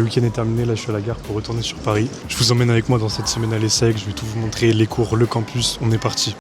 Le week-end est terminé, là je suis à la gare pour retourner sur Paris. Je vous emmène avec moi dans cette semaine à l'ESSEC, je vais tout vous montrer, les cours, le campus, on est parti.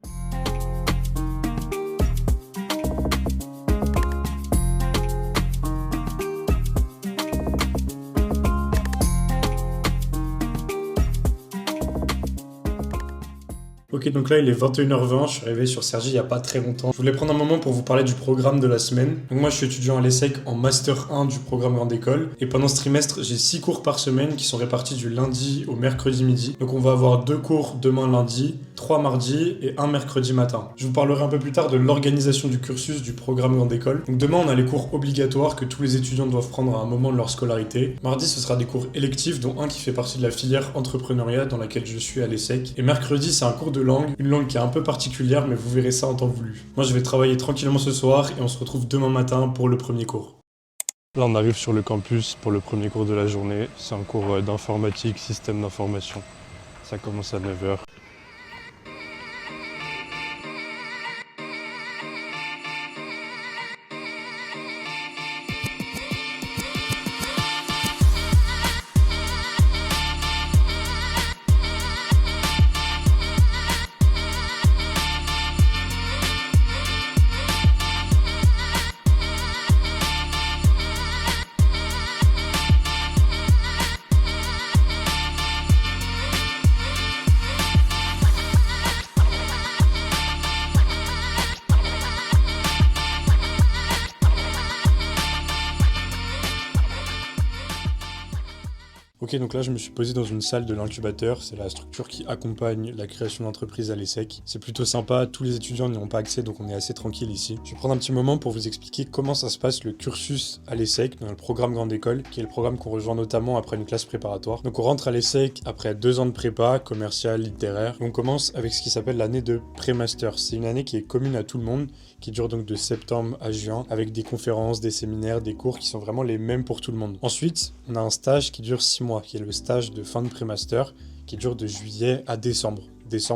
Ok, donc là il est 21h20, je suis arrivé sur Cergy il n'y a pas très longtemps. Je voulais prendre un moment pour vous parler du programme de la semaine. Donc moi je suis étudiant à l'ESSEC en Master 1 du programme Grande École. Et pendant ce trimestre, j'ai 6 cours par semaine qui sont répartis du lundi au mercredi midi. Donc on va avoir 2 cours demain lundi, 3 mardi et 1 mercredi matin. Je vous parlerai un peu plus tard de l'organisation du cursus du programme Grande École. Donc demain on a les cours obligatoires que tous les étudiants doivent prendre à un moment de leur scolarité. Mardi ce sera des cours électifs dont un qui fait partie de la filière entrepreneuriat dans laquelle je suis à l'ESSEC. Et mercredi c'est un cours de langue, une langue qui est un peu particulière mais vous verrez ça en temps voulu. Moi je vais travailler tranquillement ce soir et on se retrouve demain matin pour le premier cours. Là on arrive sur le campus pour le premier cours de la journée. C'est un cours d'informatique, système d'information. Ça commence à 9h. Ok, donc là je me suis posé dans une salle de l'incubateur, c'est la structure qui accompagne la création d'entreprises à l'ESSEC. C'est plutôt sympa, tous les étudiants n'y ont pas accès donc on est assez tranquille ici. Je vais prendre un petit moment pour vous expliquer comment ça se passe le cursus à l'ESSEC dans le programme Grande École, qui est le programme qu'on rejoint notamment après une classe préparatoire. Donc on rentre à l'ESSEC après 2 ans de prépa, commercial, littéraire. On commence avec ce qui s'appelle l'année de pré-master. C'est une année qui est commune à tout le monde, qui dure donc de septembre à juin, avec des conférences, des séminaires, des cours qui sont vraiment les mêmes pour tout le monde. Ensuite, on a un stage qui dure 6 mois, qui est le stage de fin de pré-master, qui dure de juillet à décembre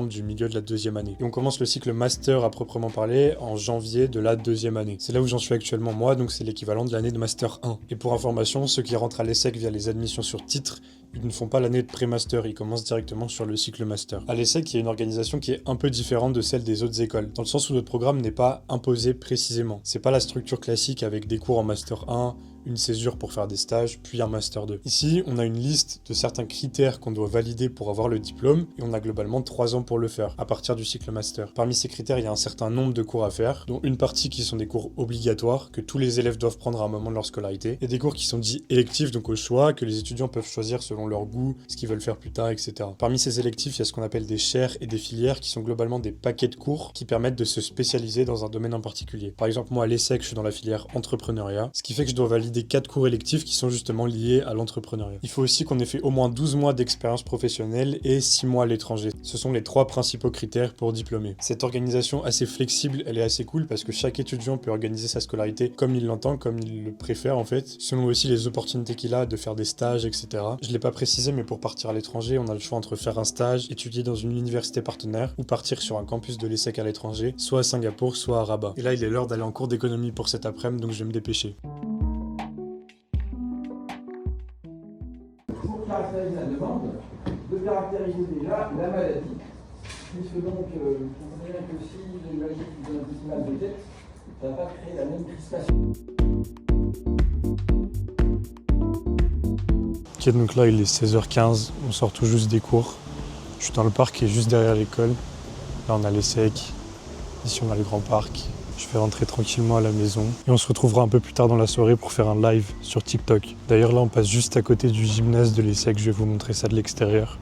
du milieu de la 2e année. Et on commence le cycle master à proprement parler en janvier de la 2e année. C'est là où j'en suis actuellement moi, donc c'est l'équivalent de l'année de master 1. Et pour information, ceux qui rentrent à l'ESSEC via les admissions sur titre, ils ne font pas l'année de pré-master, ils commencent directement sur le cycle master. À l'ESSEC, il y a une organisation qui est un peu différente de celle des autres écoles, dans le sens où notre programme n'est pas imposé précisément. C'est pas la structure classique avec des cours en master 1, une césure pour faire des stages, puis un master 2. Ici, on a une liste de certains critères qu'on doit valider pour avoir le diplôme, et on a globalement 3 ans pour le faire, à partir du cycle master. Parmi ces critères, il y a un certain nombre de cours à faire, dont une partie qui sont des cours obligatoires, que tous les élèves doivent prendre à un moment de leur scolarité, et des cours qui sont dits électifs, donc au choix, que les étudiants peuvent choisir selon leur goût, ce qu'ils veulent faire plus tard, etc. Parmi ces électifs, il y a ce qu'on appelle des chaires et des filières, qui sont globalement des paquets de cours qui permettent de se spécialiser dans un domaine en particulier. Par exemple, moi à l'ESSEC, je suis dans la filière entrepreneuriat, ce qui fait que je dois valider 4 cours électifs qui sont justement liés à l'entrepreneuriat. Il faut aussi qu'on ait fait au moins 12 mois d'expérience professionnelle et 6 mois à l'étranger. Ce sont les 3 principaux critères pour diplômer. Cette organisation assez flexible, elle est assez cool parce que chaque étudiant peut organiser sa scolarité comme il l'entend, comme il le préfère en fait, selon aussi les opportunités qu'il a de faire des stages, etc. Je l'ai pas précisé, mais pour partir à l'étranger, on a le choix entre faire un stage, étudier dans une université partenaire ou partir sur un campus de l'ESSEC à l'étranger, soit à Singapour, soit à Rabat. Et là, il est l'heure d'aller en cours d'économie pour cet après-midi, donc je vais me dépêcher. Pour caractériser la demande, de caractériser déjà la maladie, puisque donc, on sait bien que si j'ai une maladie qui donne un petit mal de tête, ça ne va pas créer la même crispation. Ok, donc là il est 16h15, on sort tout juste des cours. Je suis dans le parc qui est juste derrière l'école. Là on a l'ESSEC, ici on a le grand parc. Je vais rentrer tranquillement à la maison et on se retrouvera un peu plus tard dans la soirée pour faire un live sur TikTok. D'ailleurs là on passe juste à côté du gymnase de l'ESSEC, je vais vous montrer ça de l'extérieur.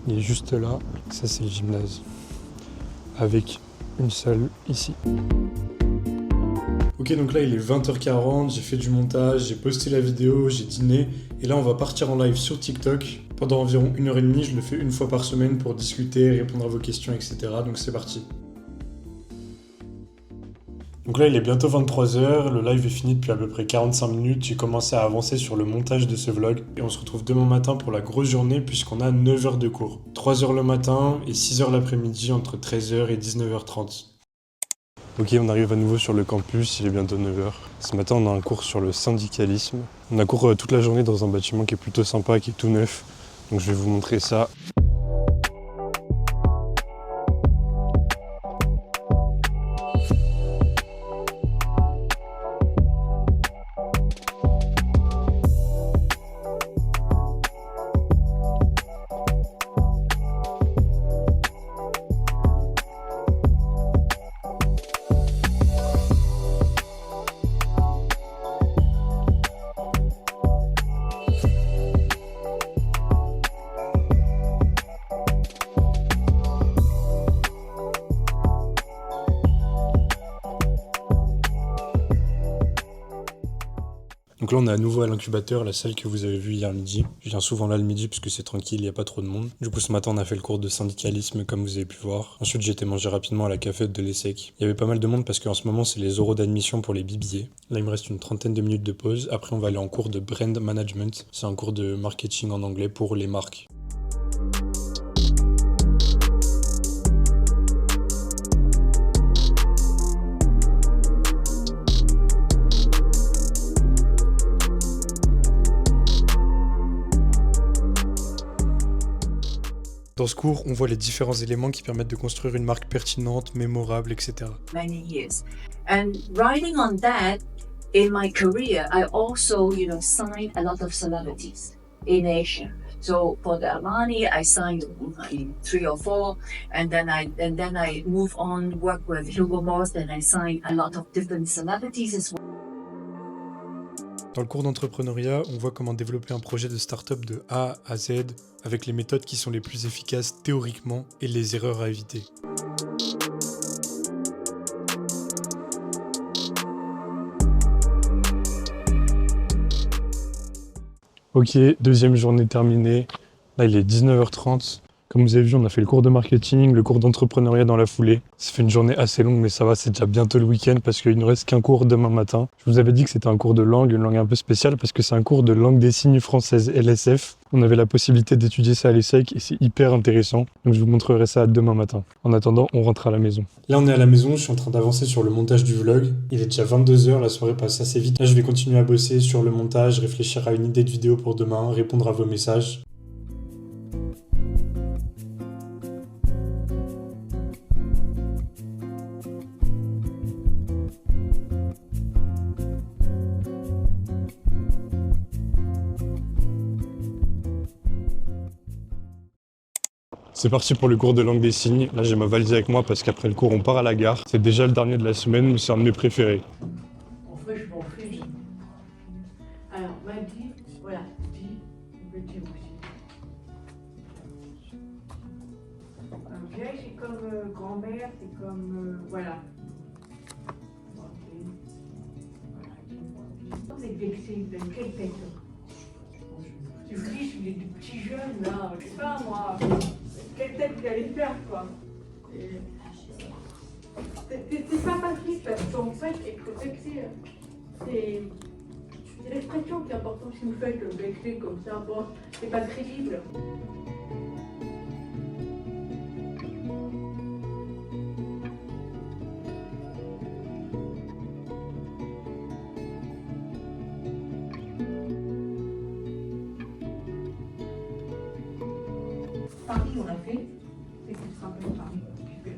Il est juste là, ça c'est le gymnase, avec une salle ici. Ok, donc là il est 20h40, j'ai fait du montage, j'ai posté la vidéo, j'ai dîné et là on va partir en live sur TikTok. Pendant environ 1h30, je le fais une fois par semaine pour discuter, répondre à vos questions, etc. Donc c'est parti. Donc là il est bientôt 23h, le live est fini depuis à peu près 45 minutes, j'ai commencé à avancer sur le montage de ce vlog et on se retrouve demain matin pour la grosse journée puisqu'on a 9 heures de cours. 3 heures le matin et 6 heures l'après-midi entre 13h et 19h30. Ok, on arrive à nouveau sur le campus, il est bientôt 9h. Ce matin, on a un cours sur le syndicalisme. On a cours toute la journée dans un bâtiment qui est plutôt sympa, qui est tout neuf. Donc je vais vous montrer ça. Donc là on est à nouveau à l'incubateur, la salle que vous avez vue hier midi. Je viens souvent là le midi puisque c'est tranquille, il n'y a pas trop de monde. Du coup ce matin on a fait le cours de syndicalisme comme vous avez pu voir. Ensuite j'ai été manger rapidement à la cafette de l'ESSEC. Il y avait pas mal de monde parce qu'en ce moment c'est les oraux d'admission pour les BBA. Là il me reste une trentaine de minutes de pause. Après on va aller en cours de brand management. C'est un cours de marketing en anglais pour les marques. Dans ce cours, on voit les différents éléments qui permettent de construire une marque pertinente, mémorable, etc. Many years. And riding on that, in my career, I also, signed a lot of celebrities in Asia. So for the Armani, I signed 3 or 4, and then I move on, work with Hugo Boss, and I signed a lot of different celebrities as well. Dans le cours d'entrepreneuriat, on voit comment développer un projet de start-up de A à Z avec les méthodes qui sont les plus efficaces théoriquement et les erreurs à éviter. Ok, deuxième journée terminée. Là, il est 19h30. Comme vous avez vu, on a fait le cours de marketing, le cours d'entrepreneuriat dans la foulée. Ça fait une journée assez longue, mais ça va, c'est déjà bientôt le week-end parce qu'il ne reste qu'un cours demain matin. Je vous avais dit que c'était un cours de langue, une langue un peu spéciale parce que c'est un cours de langue des signes française LSF. On avait la possibilité d'étudier ça à l'ESSEC et c'est hyper intéressant. Donc je vous montrerai ça demain matin. En attendant, on rentre à la maison. Là, on est à la maison, je suis en train d'avancer sur le montage du vlog. Il est déjà 22h, la soirée passe assez vite. Là, je vais continuer à bosser sur le montage, réfléchir à une idée de vidéo pour demain, répondre à vos messages. C'est parti pour le cours de langue des signes. Là, j'ai ma valise avec moi parce qu'après le cours, on part à la gare. C'est déjà le dernier de la semaine, mais c'est un de mes préférés. En fait, je m'en fiche. Alors, m'a dit, voilà, dit, je vais dire aussi. Ok, c'est comme grand-mère, c'est comme, voilà. Vous êtes vexé, vous avez quelle tête? Tu fliches, il est du petit jeune, là, je sais pas moi. Quelle tête vous allez faire, quoi? C'est pas facile, parce qu'en fait, être vexé, c'est l'expression qui est importante. Si vous faites vexé comme ça, bon, c'est pas crédible. Paris, on l'a fait, c'est qu'il se rappelle Paris. Super.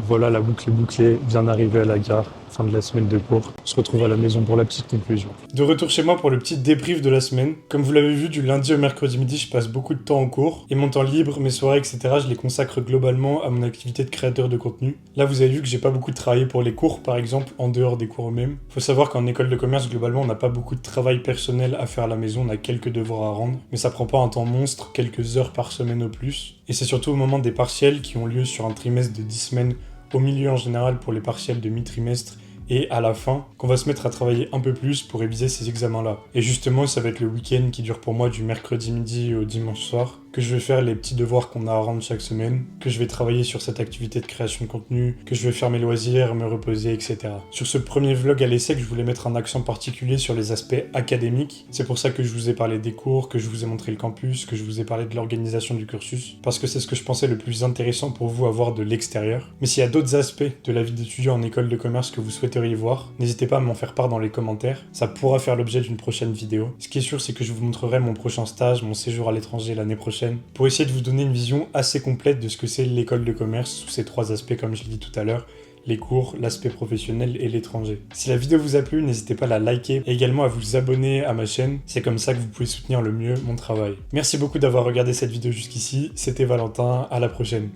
Voilà, la boucle est bouclée, bien arrivé à la gare, fin de la semaine de cours. On se retrouve à la maison pour la petite conclusion. De retour chez moi pour le petit débrief de la semaine. Comme vous l'avez vu, du lundi au mercredi midi, je passe beaucoup de temps en cours. Et mon temps libre, mes soirées, etc., je les consacre globalement à mon activité de créateur de contenu. Là, vous avez vu que j'ai pas beaucoup travaillé pour les cours, par exemple, en dehors des cours eux-mêmes. Faut savoir qu'en école de commerce, globalement, on n'a pas beaucoup de travail personnel à faire à la maison, on a quelques devoirs à rendre. Mais ça prend pas un temps monstre, quelques heures par semaine au plus. Et c'est surtout au moment des partiels qui ont lieu sur un trimestre de 10 semaines, au milieu en général pour les partiels de mi-trimestre et à la fin, qu'on va se mettre à travailler un peu plus pour réviser ces examens-là. Et justement, ça va être le week-end qui dure pour moi du mercredi midi au dimanche soir, que je vais faire les petits devoirs qu'on a à rendre chaque semaine, que je vais travailler sur cette activité de création de contenu, que je vais faire mes loisirs, me reposer, etc. Sur ce premier vlog à l'ESSEC, je voulais mettre un accent particulier sur les aspects académiques. C'est pour ça que je vous ai parlé des cours, que je vous ai montré le campus, que je vous ai parlé de l'organisation du cursus, parce que c'est ce que je pensais le plus intéressant pour vous à voir de l'extérieur. Mais s'il y a d'autres aspects de la vie d'étudiant en école de commerce que vous souhaiteriez voir, n'hésitez pas à m'en faire part dans les commentaires, ça pourra faire l'objet d'une prochaine vidéo. Ce qui est sûr, c'est que je vous montrerai mon prochain stage, mon séjour à l'étranger l'année prochaine, pour essayer de vous donner une vision assez complète de ce que c'est l'école de commerce sous ces 3 aspects comme je l'ai dit tout à l'heure, les cours, l'aspect professionnel et l'étranger. Si la vidéo vous a plu, n'hésitez pas à la liker et également à vous abonner à ma chaîne, c'est comme ça que vous pouvez soutenir le mieux mon travail. Merci beaucoup d'avoir regardé cette vidéo jusqu'ici, c'était Valentin, à la prochaine.